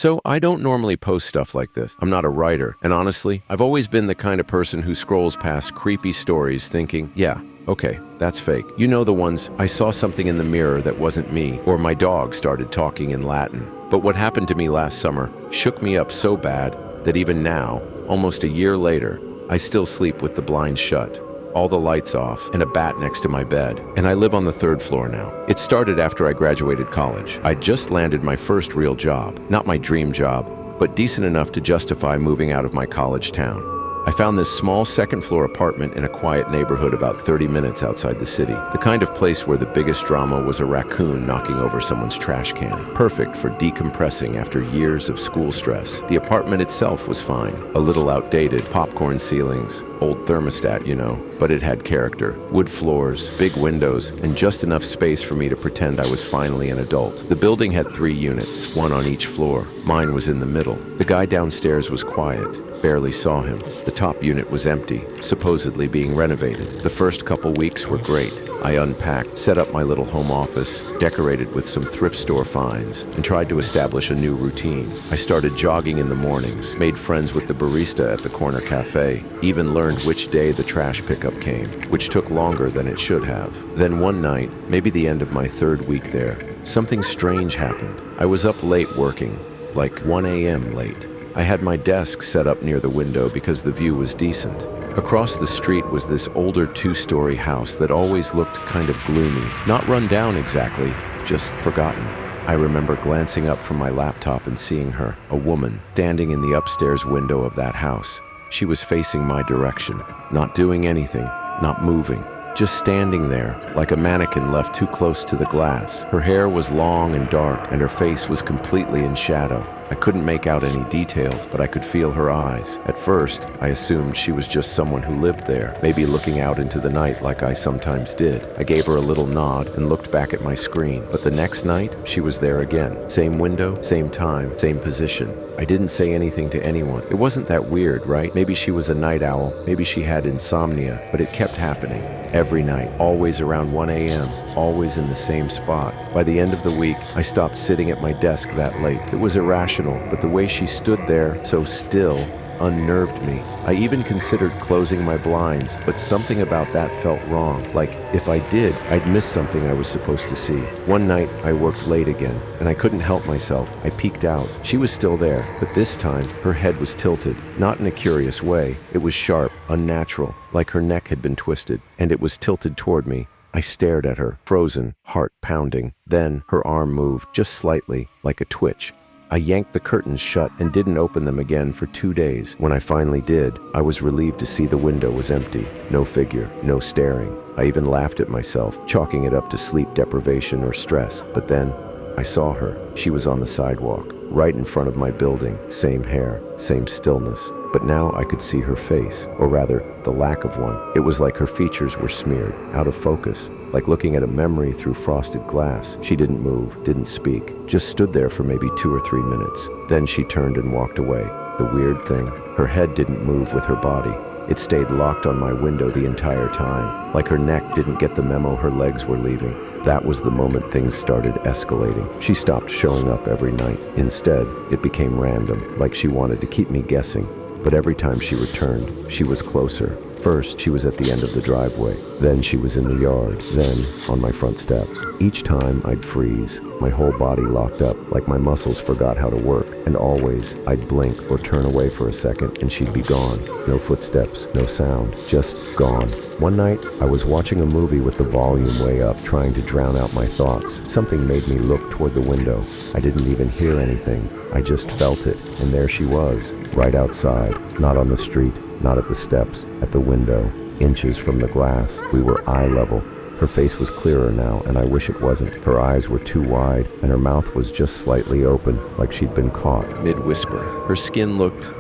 So I don't normally post stuff like this. I'm not a writer. And honestly, I've always been the kind of person who scrolls past creepy stories thinking, yeah, okay, that's fake. You know the ones, I saw something in the mirror that wasn't me, or my dog started talking in Latin. But what happened to me last summer shook me up so bad that even now, almost a year later, I still sleep with the blinds shut, all the lights off, and a bat next to my bed. And I live on the 3rd floor now. It started after I graduated college. I just landed my first real job. Not my dream job, but decent enough to justify moving out of my college town. I found this small 2nd floor apartment in a quiet neighborhood about 30 minutes outside the city. The kind of place where the biggest drama was a raccoon knocking over someone's trash can. Perfect for decompressing after years of school stress. The apartment itself was fine. A little outdated, popcorn ceilings, old thermostat, you know, but it had character. Wood floors, big windows, and just enough space for me to pretend I was finally an adult. The building had 3 units, one on each floor. Mine was in the middle. The guy downstairs was quiet. Barely saw him. The top unit was empty, supposedly being renovated. The first couple weeks were great. I unpacked, set up my little home office, decorated with some thrift store finds, and tried to establish a new routine. I started jogging in the mornings, made friends with the barista at the corner cafe, even learned which day the trash pickup came, which took longer than it should have. Then one night, maybe the end of my 3rd week there, something strange happened. I was up late working, like 1 a.m. late. I had my desk set up near the window because the view was decent. Across the street was this older 2-story house that always looked kind of gloomy. Not run down exactly, just forgotten. I remember glancing up from my laptop and seeing her, a woman, standing in the upstairs window of that house. She was facing my direction, not doing anything, not moving. Just standing there, like a mannequin left too close to the glass. Her hair was long and dark, and her face was completely in shadow. I couldn't make out any details, but I could feel her eyes. At first, I assumed she was just someone who lived there, maybe looking out into the night like I sometimes did. I gave her a little nod and looked back at my screen. But the next night, she was there again. Same window, same time, same position. I didn't say anything to anyone. It wasn't that weird, right? Maybe she was a night owl, maybe she had insomnia, but it kept happening. Every night, always around 1 a.m., always in the same spot. By the end of the week, I stopped sitting at my desk that late. It was irrational, but the way she stood there, so still, unnerved me. I even considered closing my blinds, but something about that felt wrong. Like, if I did, I'd miss something I was supposed to see. One night, I worked late again, and I couldn't help myself. I peeked out. She was still there, but this time, her head was tilted. Not in a curious way. It was sharp, unnatural, like her neck had been twisted, and it was tilted toward me. I stared at her, frozen, heart pounding. Then, her arm moved, just slightly, like a twitch. I yanked the curtains shut and didn't open them again for 2 days. When I finally did, I was relieved to see the window was empty. No figure, no staring. I even laughed at myself, chalking it up to sleep deprivation or stress. But then, I saw her. She was on the sidewalk, right in front of my building. Same hair, same stillness. But now I could see her face, or rather, the lack of one. It was like her features were smeared, out of focus, like looking at a memory through frosted glass. She didn't move, didn't speak, just stood there for maybe 2 or 3 minutes. Then she turned and walked away. The weird thing, her head didn't move with her body. It stayed locked on my window the entire time, like her neck didn't get the memo her legs were leaving. That was the moment things started escalating. She stopped showing up every night. Instead, it became random, like she wanted to keep me guessing. But every time she returned, she was closer. First, she was at the end of the driveway. Then she was in the yard. Then on my front steps. Each time, I'd freeze. My whole body locked up, like my muscles forgot how to work. And always, I'd blink or turn away for a second, and she'd be gone. No footsteps, no sound, just gone. One night, I was watching a movie with the volume way up, trying to drown out my thoughts. Something made me look toward the window. I didn't even hear anything. I just felt it, and there she was, right outside, not on the street, not at the steps, at the window, inches from the glass. We were eye level. Her face was clearer now, and I wish it wasn't. Her eyes were too wide, and her mouth was just slightly open, like she'd been caught. Mid-whisper. Her skin looked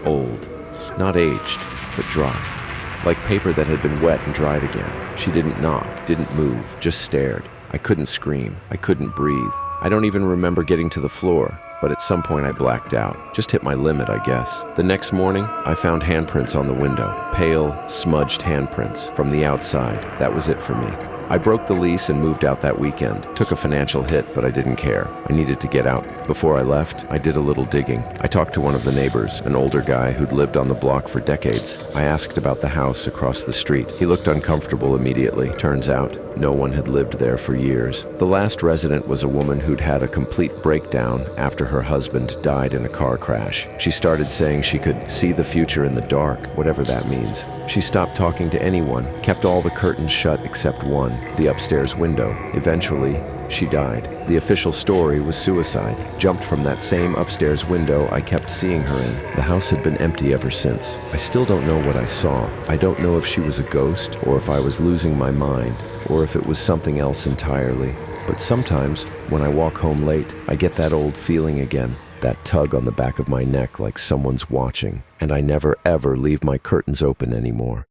old, not aged, but dry, like paper that had been wet and dried again. She didn't knock, didn't move, just stared. I couldn't scream. I couldn't breathe. I don't even remember getting to the floor. But at some point I blacked out. Just hit my limit, I guess. The next morning, I found handprints on the window. Pale, smudged handprints from the outside. That was it for me. I broke the lease and moved out that weekend. Took a financial hit, but I didn't care. I needed to get out. Before I left, I did a little digging. I talked to one of the neighbors, an older guy who'd lived on the block for decades. I asked about the house across the street. He looked uncomfortable immediately. Turns out, no one had lived there for years. The last resident was a woman who'd had a complete breakdown after her husband died in a car crash. She started saying she could see the future in the dark, whatever that means. She stopped talking to anyone, kept all the curtains shut except one, the upstairs window. Eventually, she died. The official story was suicide. Jumped from that same upstairs window I kept seeing her in. The house had been empty ever since. I still don't know what I saw. I don't know if she was a ghost, or if I was losing my mind, or if it was something else entirely. But sometimes, when I walk home late, I get that old feeling again. That tug on the back of my neck like someone's watching. And I never ever leave my curtains open anymore.